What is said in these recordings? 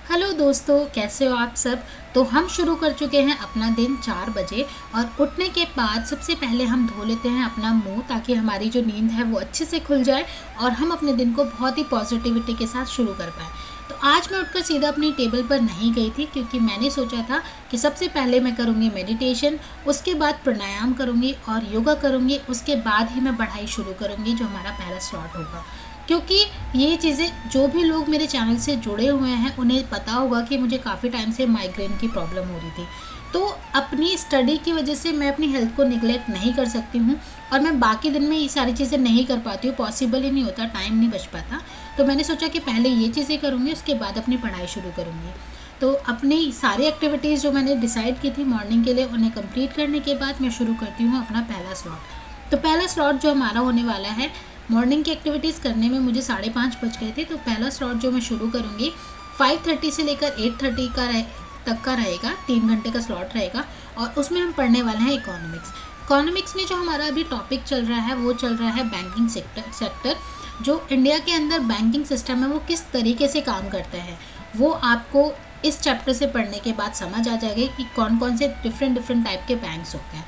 Hello दोस्तों, कैसे हो आप सब। तो हम शुरू कर चुके हैं अपना दिन 4 बजे और उठने के बाद सबसे पहले हम धो लेते हैं अपना मुंह, ताकि हमारी जो नींद है वो अच्छे से खुल जाए और हम अपने दिन को बहुत ही पॉजिटिविटी के साथ शुरू कर पाएँ। तो आज मैं उठकर सीधा अपनी टेबल पर नहीं गई थी, क्योंकि मैंने सोचा था कि सबसे पहले मैं करूँगी मेडिटेशन, उसके बाद प्राणायाम करूँगी और योगा करूँगी, उसके बाद ही मैं पढ़ाई शुरू करूँगी जो हमारा पहला स्लॉट होगा। क्योंकि ये चीज़ें जो भी लोग मेरे चैनल से जुड़े हुए हैं उन्हें पता होगा कि मुझे काफ़ी टाइम से माइग्रेन की प्रॉब्लम हो रही थी। तो अपनी स्टडी की वजह से मैं अपनी हेल्थ को निगलेक्ट नहीं कर सकती हूँ और मैं बाकी दिन में ये सारी चीज़ें नहीं कर पाती हूँ, पॉसिबल ही नहीं होता, टाइम नहीं बच पाता। तो मैंने सोचा कि पहले ये चीज़ें करूँगी, उसके बाद अपनी पढ़ाई शुरू करूँगी। तो अपनी सारी एक्टिविटीज़ जो मैंने डिसाइड की थी मॉर्निंग के लिए, उन्हें कंप्लीट करने के बाद मैं शुरू करती हूँ अपना पहला स्लॉट। तो पहला स्लॉट जो हमारा होने वाला है, मॉर्निंग की एक्टिविटीज़ करने में मुझे 5:30 बज गए थे। तो पहला स्लॉट जो मैं शुरू करूँगी 5:30 से लेकर 8:30 तक का रहेगा, 3 घंटे का स्लॉट रहेगा और उसमें हम पढ़ने वाले हैं इकोनॉमिक्स में जो हमारा अभी टॉपिक चल रहा है वो चल रहा है बैंकिंग सेक्टर। जो इंडिया के अंदर बैंकिंग सिस्टम है वो किस तरीके से काम करता है, वो आपको इस चैप्टर से पढ़ने के बाद समझ आ जाएगा कि कौन कौन से डिफरेंट टाइप के बैंक्स होते हैं।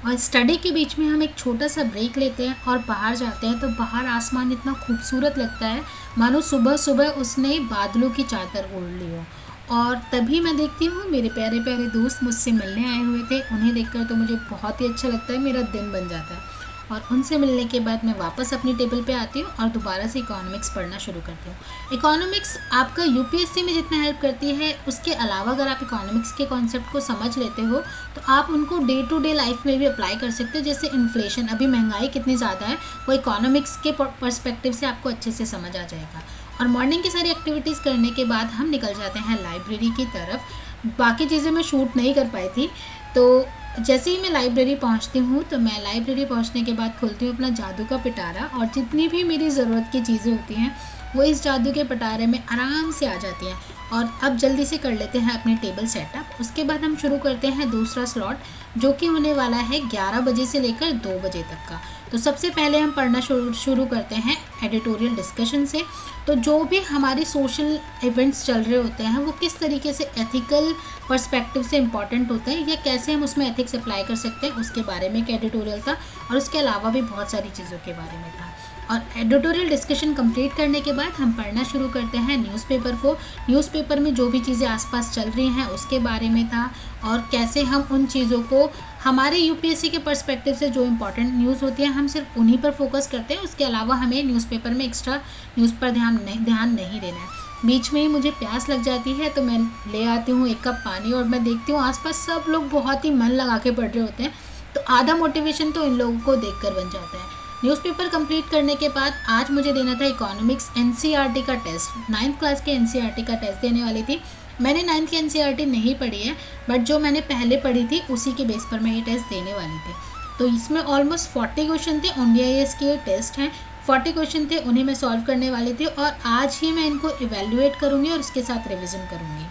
और स्टडी के बीच में हम एक छोटा सा ब्रेक लेते हैं और बाहर जाते हैं। तो बाहर आसमान इतना खूबसूरत लगता है, मानो सुबह सुबह उसने बादलों की चादर ओढ़ ली हो। और तभी मैं देखती हूँ मेरे प्यारे प्यारे दोस्त मुझसे मिलने आए हुए थे, उन्हें देखकर तो मुझे बहुत ही अच्छा लगता है, मेरा दिन बन जाता है। और उनसे मिलने के बाद मैं वापस अपनी टेबल पे आती हूँ और दोबारा से इकोनॉमिक्स पढ़ना शुरू करती हूँ। इकोनॉमिक्स आपका यूपीएससी में जितना हेल्प करती है, उसके अलावा अगर आप इकोनॉमिक्स के कॉन्सेप्ट को समझ लेते हो तो आप उनको डे टू डे लाइफ में भी अप्लाई कर सकते हो। जैसे इन्फ्लेशन, अभी महंगाई कितनी ज़्यादा है, वो इकोनॉमिक्स के पर्सपेक्टिव से आपको अच्छे से समझ आ जाएगा। और मॉर्निंग की सारी एक्टिविटीज़ करने के बाद हम निकल जाते हैं लाइब्रेरी की तरफ। बाकी चीज़ें मैं शूट नहीं कर पाई थी, तो जैसे ही मैं लाइब्रेरी पहुंचती हूँ तो मैं लाइब्रेरी पहुंचने के बाद खोलती हूँ अपना जादू का पिटारा, और जितनी भी मेरी ज़रूरत की चीज़ें होती हैं वो इस जादू के पिटारे में आराम से आ जाती हैं। और अब जल्दी से कर लेते हैं अपनी टेबल सेटअप। उसके बाद हम शुरू करते हैं दूसरा स्लॉट, जो कि होने वाला है 11 बजे से लेकर 2 बजे तक का। तो सबसे पहले हम पढ़ना शुरू करते हैं एडिटोरियल डिस्कशन से। तो जो भी हमारे सोशल इवेंट्स चल रहे होते हैं वो किस तरीके से एथिकल पर्सपेक्टिव से इम्पॉर्टेंट होते हैं या कैसे हम उसमें एथिक्स अप्लाई कर सकते हैं, उसके बारे में एक एडिटोरियल था। और उसके अलावा भी बहुत सारी चीज़ों के बारे में था। और एडिटोरियल डिस्कशन कंप्लीट करने के बाद हम पढ़ना शुरू करते हैं न्यूज़पेपर को। न्यूज़पेपर में जो भी चीज़ें आसपास चल रही हैं उसके बारे में था, और कैसे हम उन चीज़ों को हमारे यूपीएससी के पर्सपेक्टिव से जो इम्पोर्टेंट न्यूज़ होती है हम सिर्फ उन्हीं पर फोकस करते हैं। उसके अलावा हमें न्यूज़पेपर में एक्स्ट्रा न्यूज़ पर ध्यान नहीं देना है। बीच में ही मुझे प्यास लग जाती है तो मैं ले आती हूँ 1 कप पानी, और मैं देखती हूँ आसपास सब लोग बहुत ही मन लगा के पढ़ रहे होते हैं, तो आधा मोटिवेशन तो इन लोगों को देखकर बन जाता है। न्यूज़पेपर कंप्लीट करने के बाद आज मुझे देना था इकोनॉमिक्स एनसीईआरटी का टेस्ट। 9th क्लास के एनसीईआरटी का टेस्ट देने वाली थी। मैंने 9th की एनसीईआरटी नहीं पढ़ी है, बट जो मैंने पहले पढ़ी थी उसी के बेस पर मैं ये टेस्ट देने वाली थी। तो इसमें ऑलमोस्ट 40 क्वेश्चन थे, ONDIS के टेस्ट हैं, 40 क्वेश्चन थे, उन्हें मैं सॉल्व करने वाली थी और आज ही मैं इनको इवेल्युएट करूँगी और उसके साथ रिविज़न करूँगी।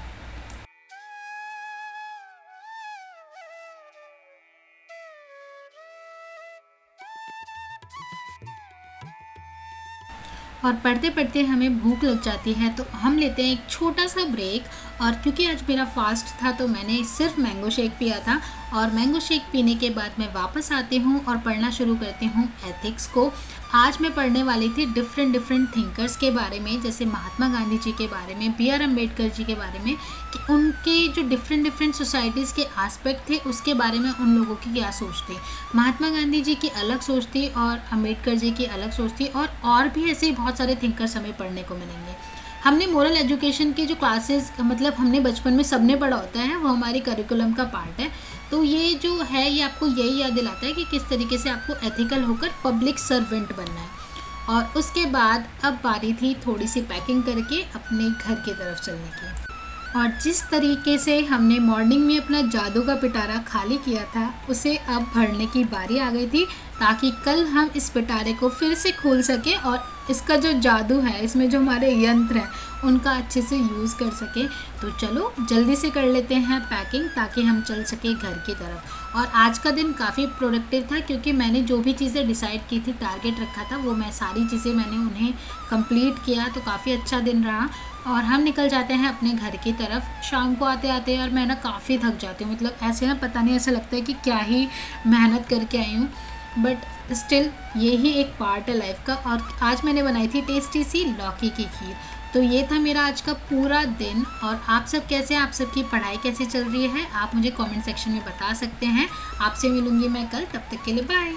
और पढ़ते पढ़ते हमें भूख लग जाती है तो हम लेते हैं एक छोटा सा ब्रेक। और क्योंकि आज मेरा फास्ट था तो मैंने सिर्फ मैंगो शेक पिया था, और मैंगो शेक पीने के बाद मैं वापस आती हूँ और पढ़ना शुरू करती हूँ एथिक्स को। आज मैं पढ़ने वाली थी डिफरेंट थिंकर्स के बारे में, जैसे महात्मा गांधी जी के बारे में, BR अम्बेडकर जी के बारे में, कि उनके जो डिफरेंट सोसाइटीज़ के आस्पेक्ट थे उसके बारे में उन लोगों की क्या सोच थी। महात्मा गांधी जी की अलग सोच थी और अम्बेडकर जी की अलग सोच थी, और भी ऐसे बहुत सारे थिंकर्स हमें पढ़ने को मिलेंगे। हमने मोरल एजुकेशन की जो क्लासेस, मतलब हमने बचपन में सबने पढ़ा होता है, वो हमारे करिकुलम का पार्ट है। तो ये जो है ये आपको यही याद दिलाता है कि किस तरीके से आपको एथिकल होकर पब्लिक सर्वेंट बनना है। और उसके बाद अब बारी थी थोड़ी सी पैकिंग करके अपने घर की तरफ चलने की। और जिस तरीके से हमने मॉर्निंग में अपना जादू का पिटारा खाली किया था, उसे अब भरने की बारी आ गई थी, ताकि कल हम इस पिटारे को फिर से खोल सकें और इसका जो जादू है, इसमें जो हमारे यंत्र हैं उनका अच्छे से यूज़ कर सकें। तो चलो जल्दी से कर लेते हैं पैकिंग ताकि हम चल सके घर की तरफ। और आज का दिन काफ़ी प्रोडक्टिव था क्योंकि मैंने जो भी चीज़ें डिसाइड की थी, टारगेट रखा था, वो मैं सारी चीज़ें मैंने उन्हें कंप्लीट किया। तो काफ़ी अच्छा दिन रहा और हम निकल जाते हैं अपने घर की तरफ। शाम को आते आते यार मैं ना काफ़ी थक जाती हूँ, मतलब ऐसे ना पता नहीं, ऐसा लगता है कि क्या ही मेहनत करके आई हूँ, बट स्टिल ये ही एक पार्ट है लाइफ का। और आज मैंने बनाई थी टेस्टी सी लौकी की खीर। तो ये था मेरा आज का पूरा दिन। और आप सब कैसे, आप सबकी पढ़ाई कैसे चल रही है, आप मुझे कमेंट सेक्शन में बता सकते हैं। आपसे मिलूँगी मैं कल, तब तक के लिए बाय।